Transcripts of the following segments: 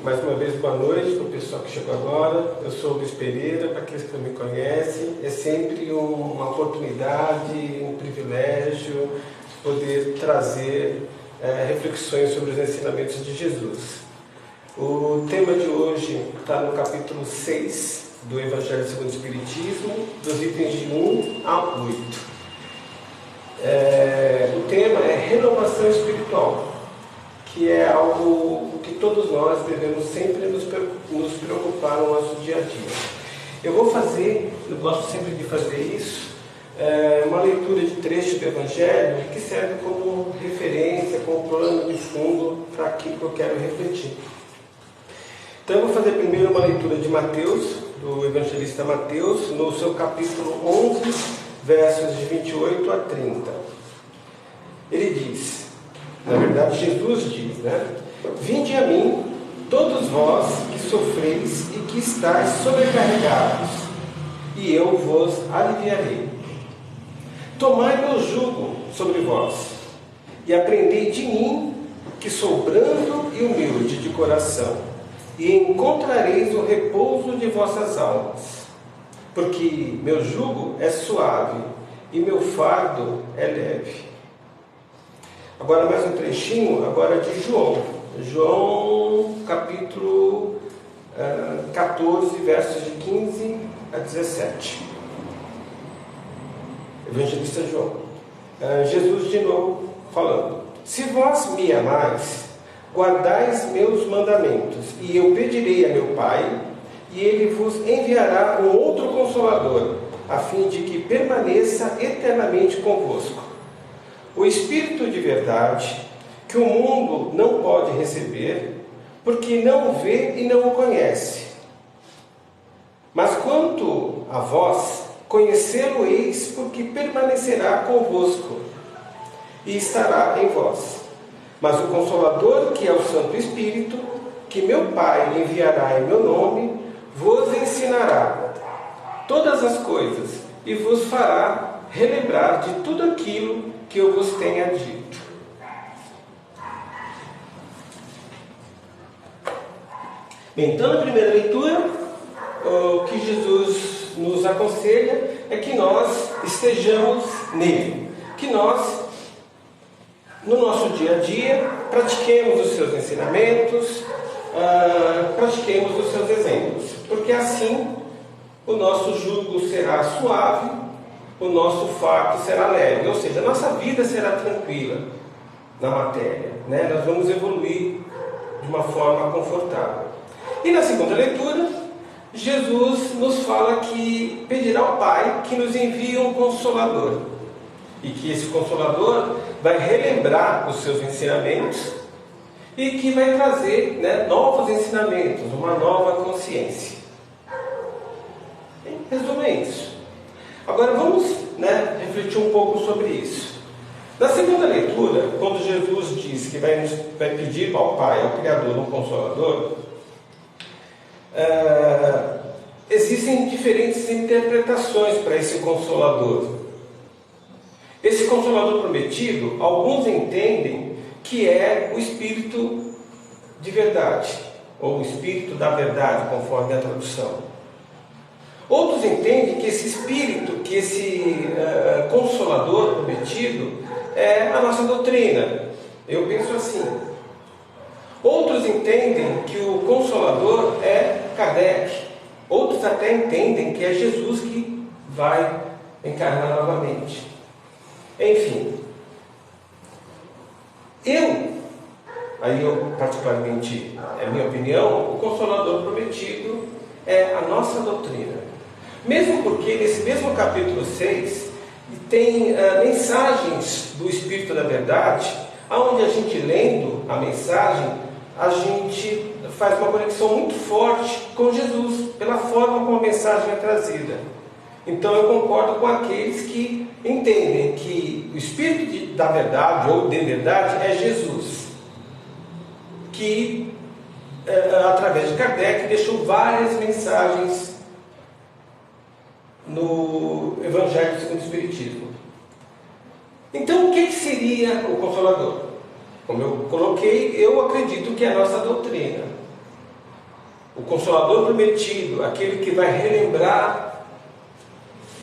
Mais uma vez, boa noite para o pessoal que chegou agora. Eu sou o Luiz Pereira, para aqueles que não me conhecem. É sempre uma oportunidade, um privilégio poder trazer reflexões sobre os ensinamentos de Jesus. O tema de hoje está no capítulo 6 do Evangelho segundo o Espiritismo, dos itens de 1 a 8. O tema é renovação espiritual, que é algo que todos nós devemos sempre nos preocupar no nosso dia a dia. Eu gosto sempre de fazer isso, uma leitura de trecho do Evangelho que serve como referência, como plano de fundo para aquilo que eu quero refletir. Então eu vou fazer primeiro uma leitura de Mateus, do evangelista Mateus, no seu capítulo 11, versos de 28 a 30. Ele diz, na verdade Jesus diz, Vinde a mim, todos vós que sofreis e que estáis sobrecarregados, e eu vos aliviarei. Tomai meu jugo sobre vós, e aprendei de mim, que sou brando e humilde de coração, e encontrareis o repouso de vossas almas. Porque meu jugo é suave, e meu fardo é leve. Agora mais um trechinho, agora de João capítulo 14, versos de 15 a 17. Evangelista João. Jesus de novo falando. Se vós me amais, guardais meus mandamentos, e eu pedirei a meu Pai, e ele vos enviará um outro Consolador, a fim de que permaneça eternamente convosco. O Espírito de verdade, que o mundo não pode receber, porque não o vê e não o conhece. Mas quanto a vós, conhecê-lo-eis, porque permanecerá convosco, e estará em vós. Mas o Consolador, que é o Santo Espírito, que meu Pai enviará em meu nome, vos ensinará todas as coisas, e vos fará relembrar de tudo aquilo que eu vos tenha dito. Então, na primeira leitura, o que Jesus nos aconselha é que nós estejamos nele, que nós, no nosso dia a dia, pratiquemos os seus ensinamentos, pratiquemos os seus exemplos, porque assim o nosso jugo será suave, o nosso fardo será leve, ou seja, a nossa vida será tranquila na matéria, Nós vamos evoluir de uma forma confortável. E na segunda leitura, Jesus nos fala que pedirá ao Pai que nos envie um Consolador, e que esse Consolador vai relembrar os seus ensinamentos e que vai trazer novos ensinamentos, uma nova consciência. Em resumo, é isso. Agora vamos refletir um pouco sobre isso. Na segunda leitura, quando Jesus diz que vai pedir ao Pai, ao Criador, um Consolador, existem diferentes interpretações para esse Consolador. Esse Consolador prometido, alguns entendem que é o Espírito de verdade, ou o Espírito da verdade, conforme a tradução. Outros entendem que esse Espírito, que esse Consolador prometido, é a nossa doutrina. Eu penso assim. Outros entendem que o Consolador é Kardec. Outros até entendem que é Jesus que vai encarnar novamente. Enfim, eu particularmente, é a minha opinião, o Consolador prometido é a nossa doutrina. Mesmo porque nesse mesmo capítulo 6 tem mensagens do Espírito da Verdade, onde a gente lendo a mensagem, a gente faz uma conexão muito forte com Jesus, pela forma como a mensagem é trazida. Então eu concordo com aqueles que entendem que o Espírito da Verdade, ou de verdade, é Jesus, que através de Kardec deixou várias mensagens no Evangelho segundo o Espiritismo. Então o que seria o Consolador? Como eu coloquei, eu acredito que é a nossa doutrina. o Consolador prometido, aquele que vai relembrar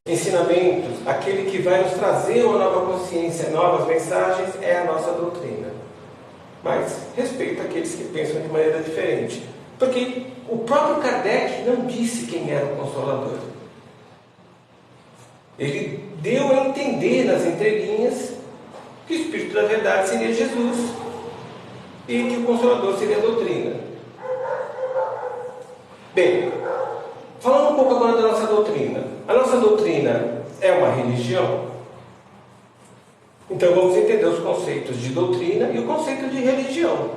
ensinamentos, aquele que vai nos trazer uma nova consciência, novas mensagens, é a nossa doutrina. Mas respeito aqueles que pensam de maneira diferente. Porque o próprio Kardec não disse quem era o Consolador. Ele deu a entender nas entrelinhas que o Espírito da Verdade seria Jesus e que o Consolador seria a doutrina. Bem, falando um pouco agora da nossa doutrina. A nossa doutrina é uma religião? Então vamos entender os conceitos de doutrina e o conceito de religião.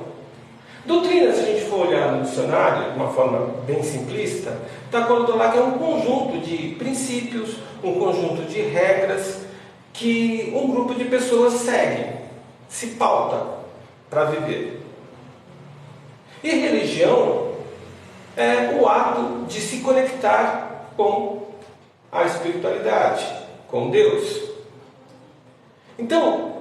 Doutrina, se a gente for olhar no dicionário, de uma forma bem simplista, está colocado lá que é um conjunto de princípios, um conjunto de regras que um grupo de pessoas segue, se pauta para viver. E religião é o ato de se conectar com a espiritualidade, com Deus. Então,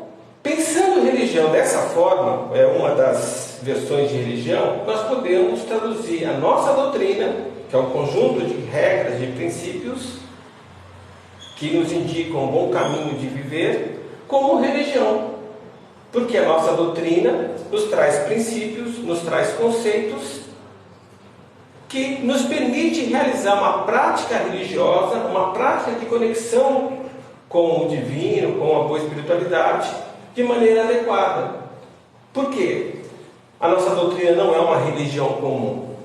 pensando em religião dessa forma, é uma das versões de religião, nós podemos traduzir a nossa doutrina, que é um conjunto de regras, de princípios, que nos indicam um bom caminho de viver, como religião. Porque a nossa doutrina nos traz princípios, nos traz conceitos, que nos permite realizar uma prática religiosa, uma prática de conexão com o divino, com a boa espiritualidade, de maneira adequada. Por quê? A nossa doutrina não é uma religião comum.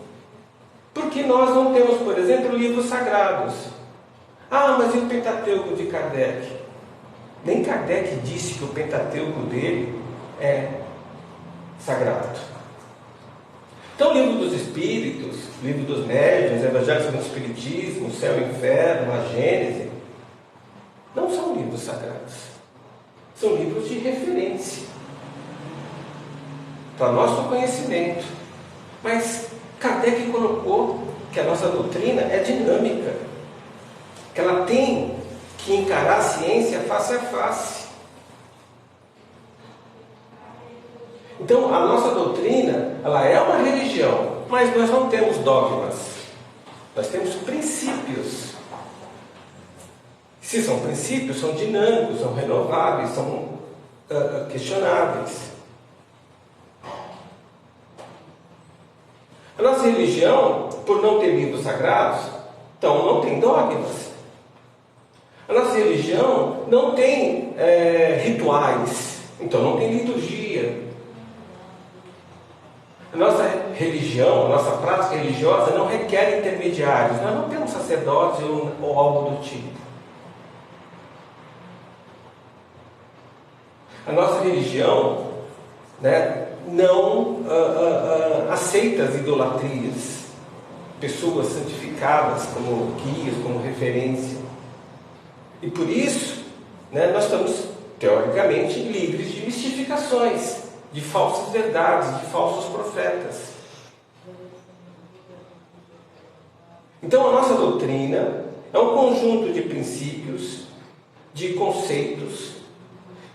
Porque nós não temos, por exemplo, livros sagrados. Ah, mas e o Pentateuco de Kardec? Nem Kardec disse que o Pentateuco dele é sagrado. Então, o livro dos Espíritos, o livro dos Médiuns, Evangelho segundo o Espiritismo, o Céu e o Inferno, a Gênese, não são livros sagrados. São livros de referência para nosso conhecimento. Mas Kardec colocou que a nossa doutrina é dinâmica, que ela tem que encarar a ciência face a face. Então, a nossa doutrina, ela é uma religião, mas nós não temos dogmas. Nós temos princípios. Se são princípios, são dinâmicos, são renováveis, são questionáveis. A nossa religião, por não ter livros sagrados, então não tem dogmas. A nossa religião não tem rituais, então não tem liturgia. A nossa religião, a nossa prática religiosa não requer intermediários. Nós não temos sacerdotes ou algo do tipo. A nossa religião, não aceita as idolatrias, pessoas santificadas como guias, como referência. E por isso, nós estamos, teoricamente, livres de mistificações, de falsas verdades, de falsos profetas. Então, a nossa doutrina é um conjunto de princípios, de conceitos,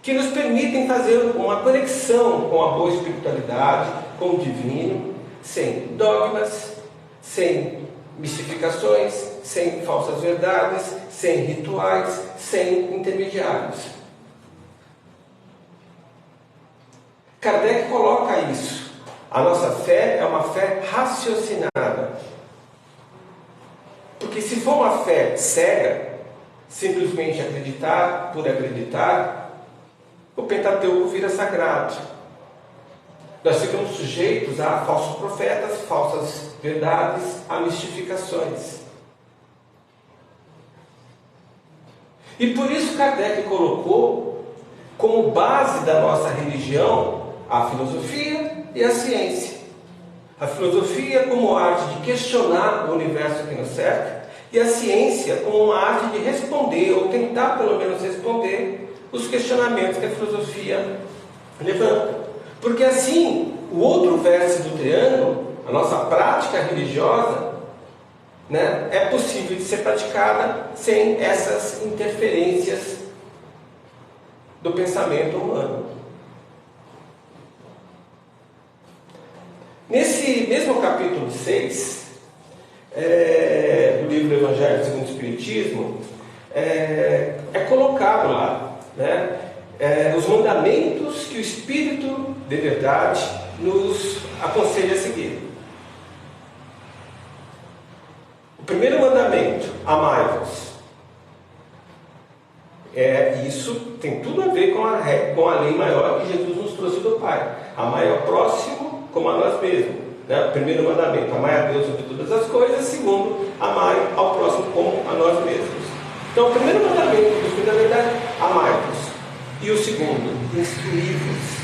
que nos permitem fazer uma conexão com a boa espiritualidade, com o divino, sem dogmas, sem mistificações, sem falsas verdades, sem rituais, sem intermediários. Kardec coloca isso. A nossa fé é uma fé raciocinada. Porque se for uma fé cega, simplesmente acreditar por acreditar, o Pentateuco vira sagrado. Nós ficamos sujeitos a falsos profetas, falsas verdades, a mistificações. E por isso Kardec colocou como base da nossa religião a filosofia e a ciência. A filosofia como arte de questionar o universo que nos cerca, e a ciência como uma arte de responder, ou tentar pelo menos responder, os questionamentos que a filosofia levanta. Porque assim, o outro vértice do triângulo, a nossa prática religiosa, é possível de ser praticada sem essas interferências do pensamento humano. Nesse mesmo capítulo 6, do livro Evangelho segundo o Espiritismo, é colocado lá, né, os mandamentos que o Espírito de verdade nos aconselha a seguir. O primeiro mandamento, amai-vos. Isso tem tudo a ver com a lei maior que Jesus nos trouxe do Pai. Amai ao próximo como a nós mesmos. Né? O primeiro mandamento, amai a Deus sobre todas as coisas. Segundo, amai ao próximo como a nós mesmos. Então, o primeiro mandamento do Espírito da verdade, amai-vos. E o segundo, instruí-vos.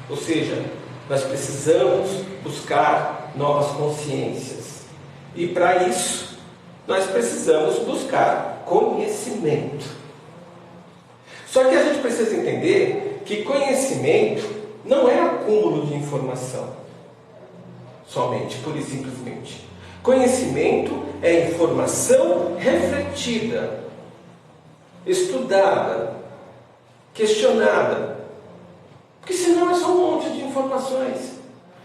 Ou seja, nós precisamos buscar novas consciências. E para isso, nós precisamos buscar conhecimento. Só que a gente precisa entender que conhecimento não é acúmulo de informação, somente, pura e simplesmente. Conhecimento é informação refletida, estudada, questionada. Porque senão é só um monte de informações.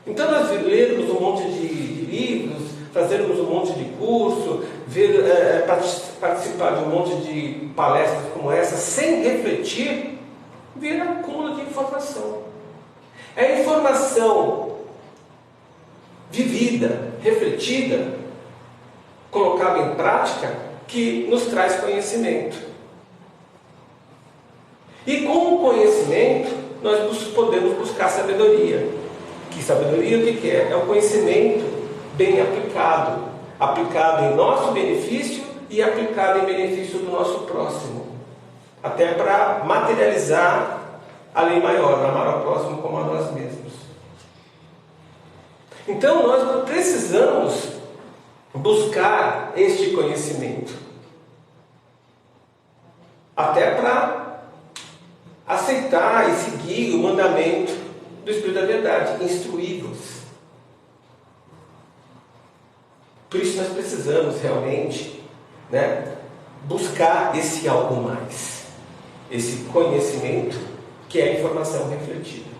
Então nós lermos um monte de livros, fazermos um monte de curso, participar de um monte de palestras como essa, sem refletir, vira acúmulo de informação. É a informação vivida, refletida, colocada em prática, que nos traz conhecimento. E com o conhecimento, nós podemos buscar sabedoria. Que sabedoria o que é? É o conhecimento bem aplicado. Aplicado em nosso benefício e aplicado em benefício do nosso próximo. Até para materializar a lei maior, amar ao próximo como a nós mesmos. Então nós precisamos buscar este conhecimento. Até para aceitar e seguir o mandamento do Espírito da Verdade, instruí-vos. Por isso nós precisamos realmente, né, buscar esse algo mais, esse conhecimento que é a informação refletida.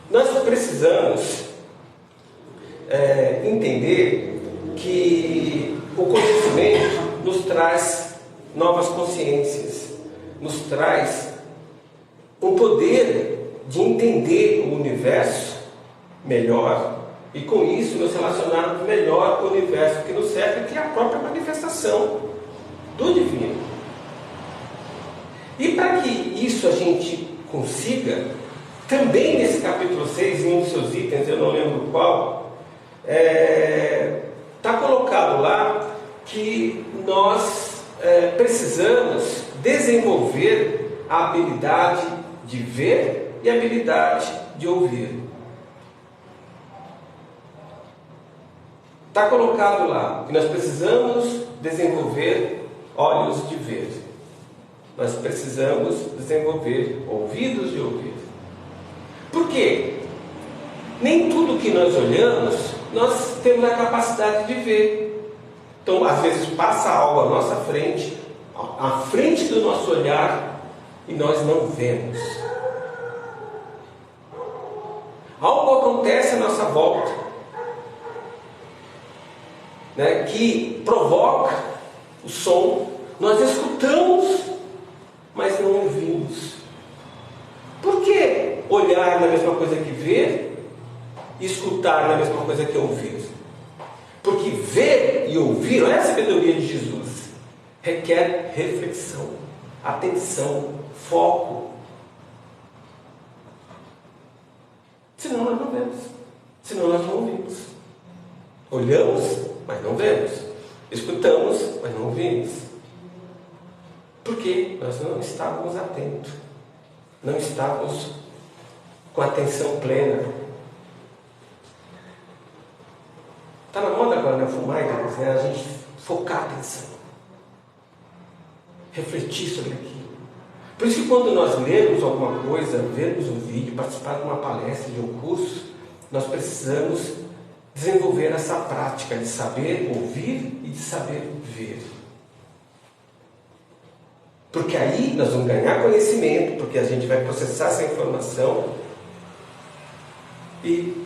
Nós precisamos entender que o conhecimento nos traz novas consciências, nos traz um poder de entender o universo melhor e com isso nos relacionarmos melhor com o universo que nos serve, que é a própria manifestação do divino. E para que isso a gente consiga, também nesse capítulo 6, em um dos seus itens, eu não lembro qual, está colocado lá que nós precisamos desenvolver a habilidade de ver e a habilidade de ouvir. Está colocado lá que nós precisamos desenvolver olhos de ver. Nós precisamos desenvolver ouvidos de ouvir. Por quê? Nem tudo que nós olhamos, nós temos a capacidade de ver. Então, às vezes, passa algo à nossa frente, à frente do nosso olhar, e nós não vemos. Algo acontece à nossa volta, né, que provoca o som. Nós escutamos, mas não ouvimos. Por que olhar não é a mesma coisa que ver e escutar não é a mesma coisa que ouvir? Porque ver e ouvir, olha a sabedoria de Jesus, requer reflexão, atenção, foco. Senão nós não vemos, senão nós não ouvimos. Olhamos, mas não vemos. Escutamos, mas não ouvimos. Porque nós não estávamos atentos, não estávamos com atenção plena. Está na moda agora, né? Fumar, né? A gente focar a atenção, refletir sobre aquilo. Por isso que quando nós lermos alguma coisa, vermos um vídeo, participar de uma palestra, de um curso, nós precisamos desenvolver essa prática de saber ouvir e de saber ver. Porque aí nós vamos ganhar conhecimento, porque a gente vai processar essa informação E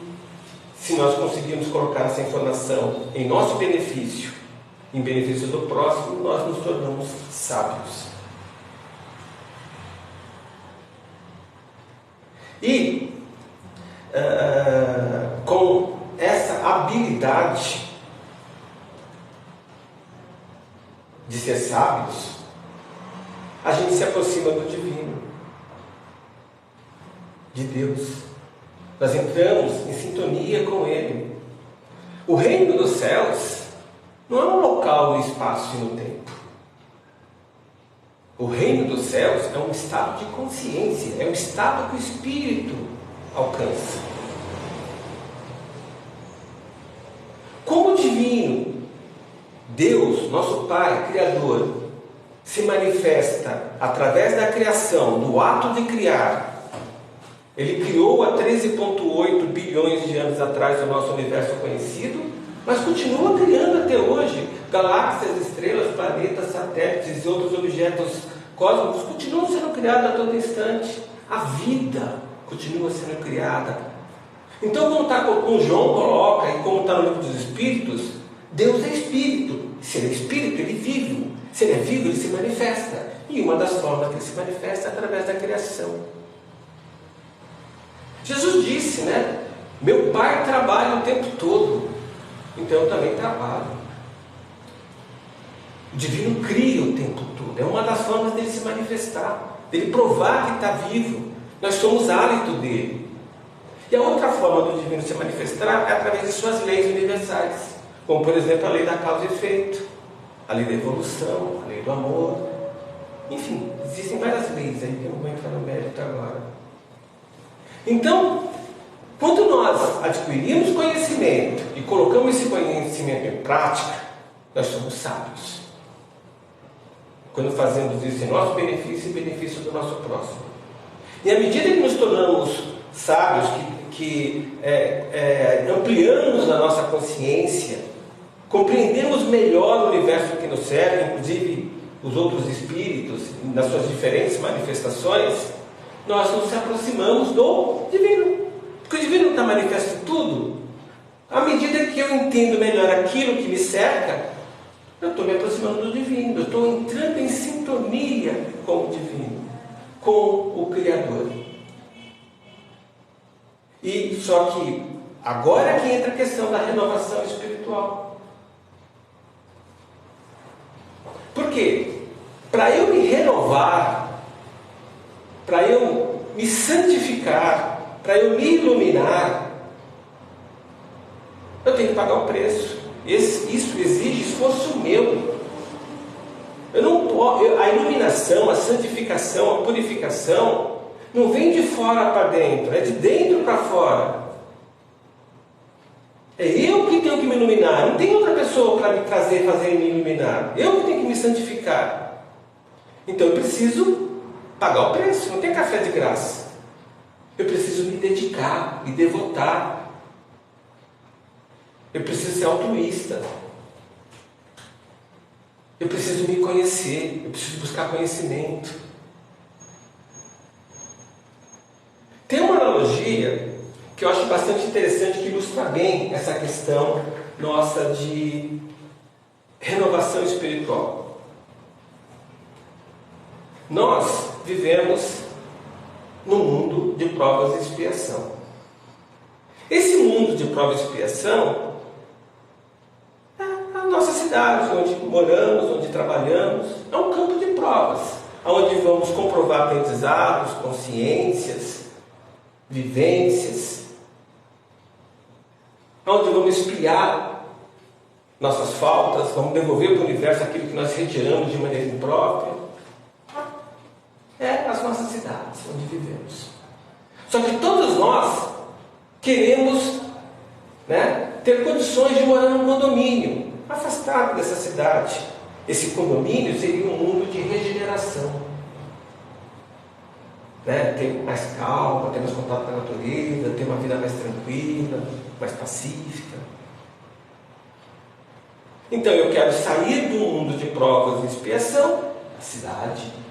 se nós conseguirmos colocar essa informação em nosso benefício, em benefício do próximo, nós nos tornamos sábios. E com essa habilidade de ser sábios, a gente se aproxima do divino, de Deus. Nós entramos em sintonia com Ele. O reino dos céus não é um local no espaço e no tempo. O reino dos céus é um estado de consciência, é um estado que o Espírito alcança. Como o divino, Deus, nosso Pai, Criador, se manifesta através da criação, do ato de criar. Ele criou há 13,8 bilhões de anos atrás o nosso universo conhecido, mas continua criando até hoje. Galáxias, estrelas, planetas, satélites e outros objetos cósmicos continuam sendo criados a todo instante. A vida continua sendo criada. Então, como está com João coloca, e como está no livro dos Espíritos, Deus é Espírito. Se Ele é Espírito, Ele vive. Se Ele é vivo, Ele se manifesta. E uma das formas que Ele se manifesta é através da criação. Jesus disse, né? Meu Pai trabalha o tempo todo, então eu também trabalho. O divino cria o tempo todo. É uma das formas dele se manifestar, dele provar que está vivo. Nós somos hálito dele. E a outra forma do divino se manifestar é através de suas leis universais, como por exemplo a lei da causa e efeito, a lei da evolução, a lei do amor. Enfim, existem várias leis aí que eu não vou entrar no mérito agora. Então, quando nós adquirimos conhecimento e colocamos esse conhecimento em prática, nós somos sábios. Quando fazemos isso em nosso benefício e benefício do nosso próximo. E à medida que nos tornamos sábios, que ampliamos a nossa consciência, compreendemos melhor o universo que nos serve, inclusive os outros espíritos, nas suas diferentes manifestações, nós nos aproximamos do divino. Porque o divino está manifesto em tudo. À medida que eu entendo melhor aquilo que me cerca, eu estou me aproximando do divino. Eu estou entrando em sintonia com o divino, com o Criador. E só que agora é que entra a questão da renovação espiritual. Por quê? Para eu me renovar, para eu me santificar, para eu me iluminar, eu tenho que pagar o preço. Isso exige esforço meu. Eu não posso, a iluminação, a santificação, a purificação não vem de fora para dentro, é de dentro para fora. É eu que tenho que me iluminar, não tem outra pessoa para me trazer, fazer me iluminar. Eu que tenho que me santificar. Então eu preciso pagar o preço, não tem café de graça. Eu preciso me dedicar, me devotar. Eu preciso ser altruísta. Eu preciso me conhecer, eu preciso buscar conhecimento. Tem uma analogia que eu acho bastante interessante, que ilustra bem essa questão nossa de renovação espiritual. Nós vivemos num mundo de provas e expiação. Esse mundo de provas e expiação é a nossa cidade, onde moramos, onde trabalhamos, é um campo de provas, onde vamos comprovar aprendizados, consciências, vivências, onde vamos expiar nossas faltas, vamos devolver para o universo aquilo que nós retiramos de maneira imprópria. É as nossas cidades onde vivemos. Só que todos nós queremos, ter condições de morar num condomínio afastado dessa cidade. Esse condomínio seria um mundo de regeneração. Ter mais calma, ter mais contato com a natureza, ter uma vida mais tranquila, mais pacífica. Então eu quero sair do mundo de provas e expiação, a cidade,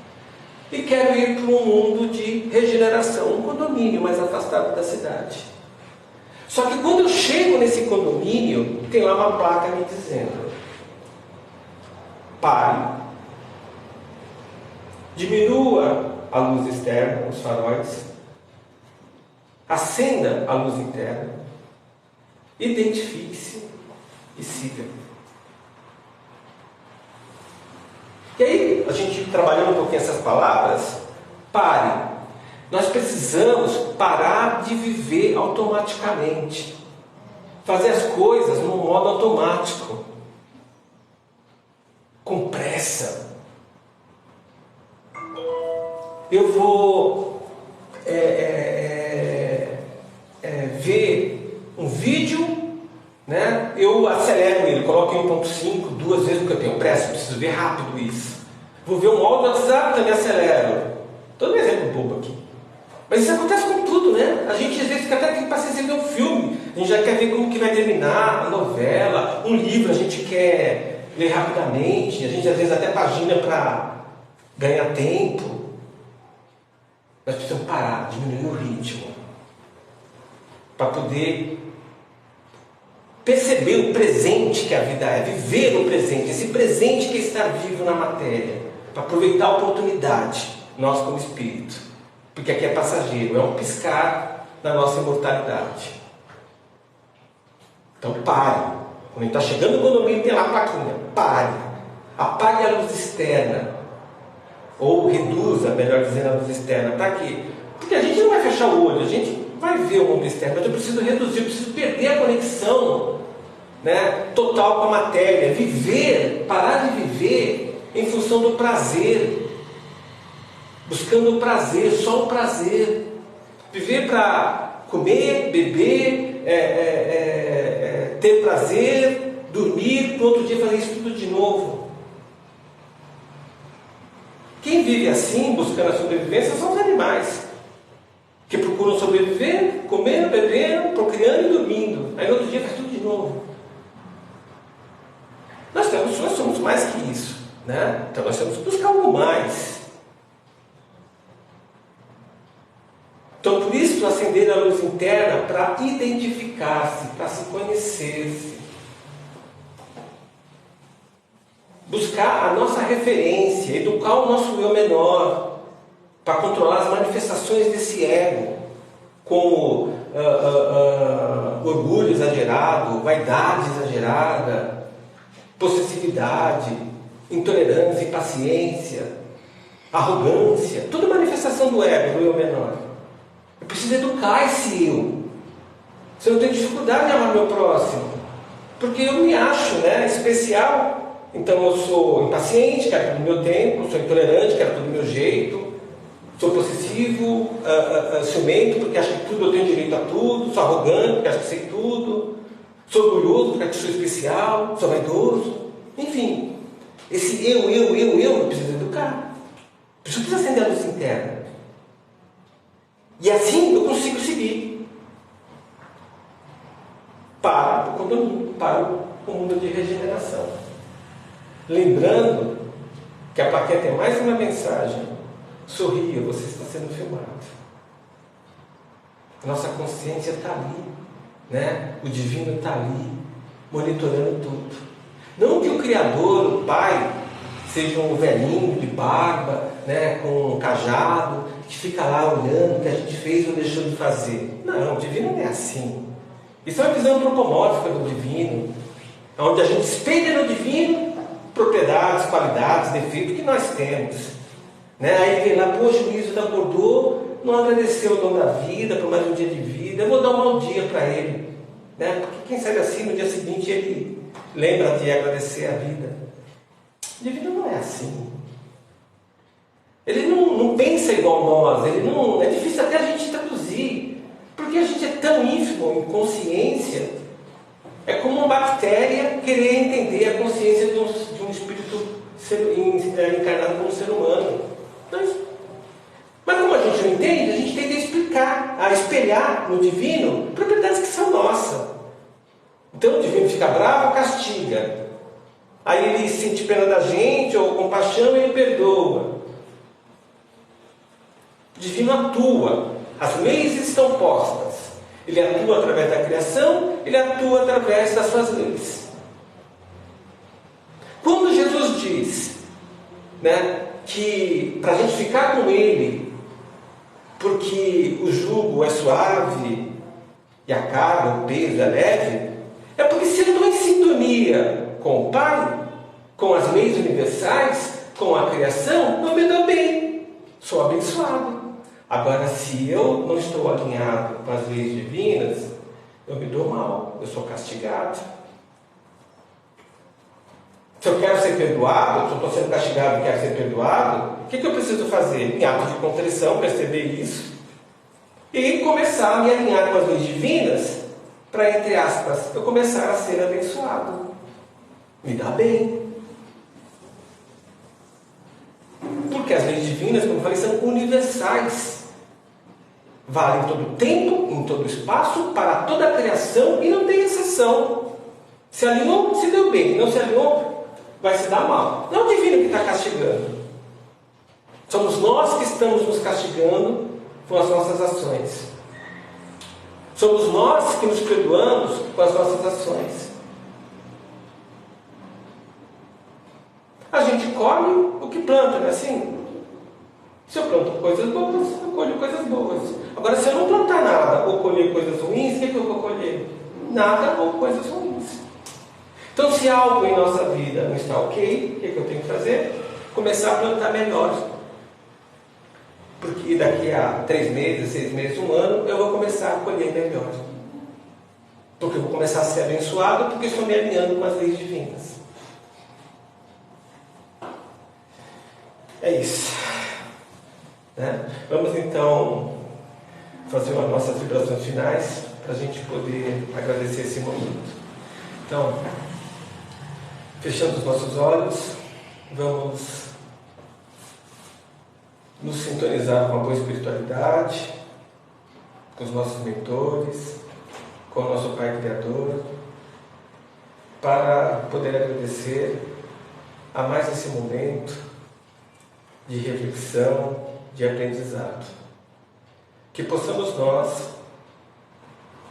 e quero ir para um mundo de regeneração, um condomínio mais afastado da cidade. Só que quando eu chego nesse condomínio, tem lá uma placa me dizendo: pare, diminua a luz externa, os faróis, acenda a luz interna, identifique-se e siga. E aí, a gente trabalhando um pouquinho essas palavras, pare. Nós precisamos parar de viver automaticamente, fazer as coisas no modo automático, com pressa. Eu vou ver um vídeo, né? Eu acelero ele, coloco em 1.5 2 vezes, porque eu tenho pressa, eu preciso ver rápido isso. Vou ver um áudio do WhatsApp, também acelero. Estou dando um exemplo bobo aqui. Mas isso acontece com tudo, né? A gente às vezes fica até com paciência de ver um filme, a gente já quer ver como que vai terminar a novela, um livro a gente quer ler rapidamente, a gente às vezes até pagina para ganhar tempo. Nós precisamos parar, diminuir o ritmo, para poder perceber o presente que a vida é, viver o presente, esse presente que é estar vivo na matéria, para aproveitar a oportunidade, nós como espírito. Porque aqui é passageiro, é um piscar da nossa imortalidade. Então pare. Quando está chegando no condomínio, tem lá a plaquinha: pare, apague a luz externa, ou reduza, melhor dizendo, a luz externa. Para quê? Porque a gente não vai fechar o olho, a gente vai ver o mundo externo, mas eu preciso reduzir, eu preciso perder a conexão, né, total com a matéria, viver, parar de viver em função do prazer, buscando o prazer, só o prazer, viver para comer, beber, ter prazer, dormir, no outro dia fazer isso tudo de novo. Quem vive assim, buscando a sobrevivência, são os animais, que procuram sobreviver, comendo, bebendo, procriando e dormindo. Aí no outro dia faz tudo de novo. Nós somos mais que isso, né? Então nós temos que buscar algo mais. Então por isso acender a luz interna, para identificar-se, para se conhecer-se. Buscar a nossa referência, educar o nosso eu menor, para controlar as manifestações desse ego, como orgulho exagerado, vaidade exagerada, possessividade, intolerância, impaciência, arrogância, tudo manifestação do ego, do eu menor. Eu preciso educar esse eu. Se eu não tenho dificuldade de amar meu próximo, porque eu me acho, né, especial, então eu sou impaciente, quero tudo do meu tempo, sou intolerante, quero tudo do meu jeito, sou possessivo, ciumento, porque acho que tudo eu tenho direito a tudo, sou arrogante, porque acho que sei tudo, sou orgulhoso, porque acho que sou especial, sou vaidoso, enfim, esse eu preciso educar, preciso acender a luz interna. E assim eu consigo seguir para o condomínio, para o mundo de regeneração. Lembrando que a plaquinha tem mais uma mensagem: sorria, você está sendo filmado. Nossa consciência está ali, né? O divino está ali, monitorando tudo. Não que o Criador, o Pai, seja um velhinho de barba, né, com um cajado, que fica lá olhando o que a gente fez ou deixou de fazer. Não, o divino não é assim. Isso é uma visão antropomórfica do divino, onde a gente espelha no divino propriedades, qualidades, defeitos que nós temos. Né? Aí vem lá, poxa, o Luiz acordou, não agradeceu o dom da vida por mais um dia de vida, eu vou dar um mau dia para ele. Né? Porque quem sabe assim, no dia seguinte ele lembra de agradecer a vida. O divino não é assim. Ele não pensa igual nós, ele não, é difícil até a gente traduzir, porque a gente é tão ínfimo em consciência. É como uma bactéria querer entender a consciência de um espírito encarnado como ser humano. Mas como a gente não entende, a gente tenta explicar, a espelhar no divino propriedades que são nossas. Então o divino fica bravo, castiga. Aí ele sente pena da gente, ou compaixão, e ele perdoa. O divino atua, as leis estão postas. Ele atua através da criação, Ele atua através das suas leis. Quando Jesus diz, né, que para a gente ficar com Ele, porque o jugo é suave e a carga, o peso é leve, é porque se eu estou em sintonia com o Pai, com as leis universais, com a criação, eu me dou bem, sou abençoado. Agora, se eu não estou alinhado com as leis divinas, eu me dou mal, eu sou castigado. Se eu quero ser perdoado, se eu estou sendo castigado e quero ser perdoado, o que eu preciso fazer? Em ato de contrição, perceber isso, e começar a me alinhar com as leis divinas, para, entre aspas, eu começar a ser abençoado. Me dá bem. Porque as leis divinas, como eu falei, são universais. Valem em todo tempo, em todo espaço, para toda a criação, e não tem exceção. Se alinhou, se deu bem. Não se alinhou, vai se dar mal. Não é o divino que está castigando. Somos nós que estamos nos castigando com as nossas ações. Somos nós que nos perdoamos com as nossas ações. A gente colhe o que planta, não é assim? Se eu planto coisas boas, eu colho coisas boas. Agora, se eu não plantar nada ou colher coisas ruins, o que eu vou colher? Nada ou coisas ruins. Então, se algo em nossa vida não está ok, o que eu tenho que fazer? Começar a plantar melhor. Porque daqui a 3 meses, 6 meses, 1 ano, eu vou começar a colher melhor. Porque eu vou começar a ser abençoado, porque estou me alinhando com as leis divinas. É isso. Né? Vamos então fazer as nossas vibrações finais para a gente poder agradecer esse momento. Então, fechando os nossos olhos, vamos nos sintonizar com a boa espiritualidade, com os nossos mentores, com o nosso Pai Criador, para poder agradecer a mais esse momento de reflexão, de aprendizado. Que possamos nós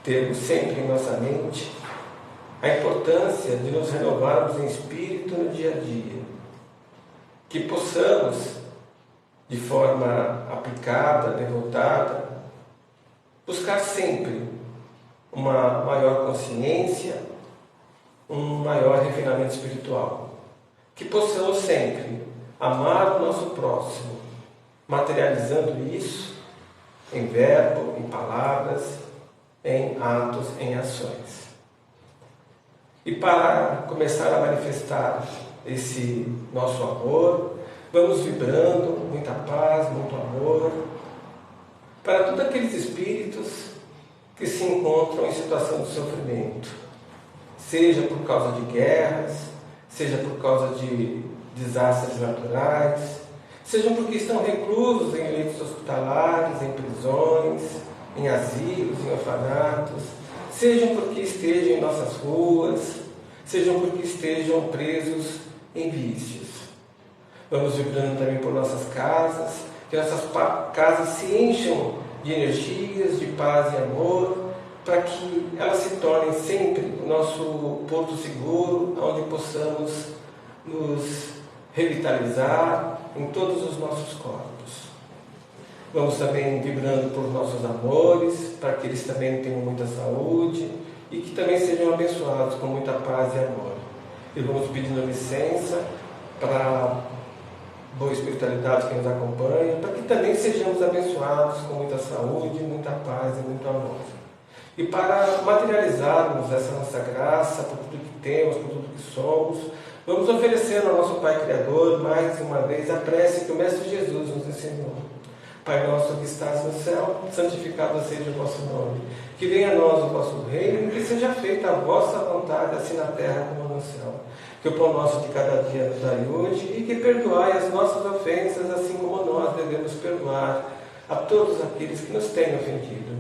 ter sempre em nossa mente a importância de nos renovarmos em espírito no dia a dia. Que possamos, de forma aplicada, devotada, buscar sempre uma maior consciência, um maior refinamento espiritual. Que possamos sempre amar o nosso próximo, materializando isso em verbo, em palavras, em atos, em ações. E para começar a manifestar esse nosso amor, vamos vibrando muita paz, muito amor, para todos aqueles espíritos que se encontram em situação de sofrimento, seja por causa de guerras, seja por causa de desastres naturais, sejam porque estão reclusos em leitos hospitalares, em prisões, em asilos, em orfanatos, sejam porque estejam em nossas ruas, sejam porque estejam presos em vícios. Vamos vibrando também por nossas casas, que nossas casas se encham de energias, de paz e amor, para que elas se tornem sempre o nosso porto seguro, onde possamos nos revitalizar em todos os nossos corpos. Vamos também vibrando por nossos amores, para que eles também tenham muita saúde e que também sejam abençoados com muita paz e amor. E vamos pedindo licença para a boa espiritualidade que nos acompanha, para que também sejamos abençoados com muita saúde, muita paz e muito amor. E para materializarmos essa nossa graça por tudo que temos, por tudo que somos, vamos oferecer ao nosso Pai Criador, mais uma vez, a prece que o Mestre Jesus nos ensinou. Pai nosso que estás no céu, santificado seja o vosso nome. Que venha a nós o vosso reino e que seja feita a vossa vontade, assim na terra como no céu. Que o pão nosso de cada dia nos dai hoje e que perdoai as nossas ofensas, assim como nós devemos perdoar a todos aqueles que nos têm ofendido.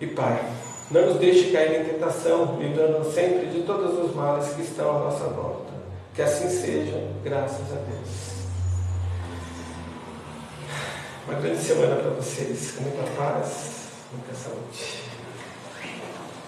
E Pai, não nos deixe cair em tentação, livrando-nos sempre de todos os males que estão à nossa volta. Que assim seja, graças a Deus. Uma grande semana para vocês, com muita paz.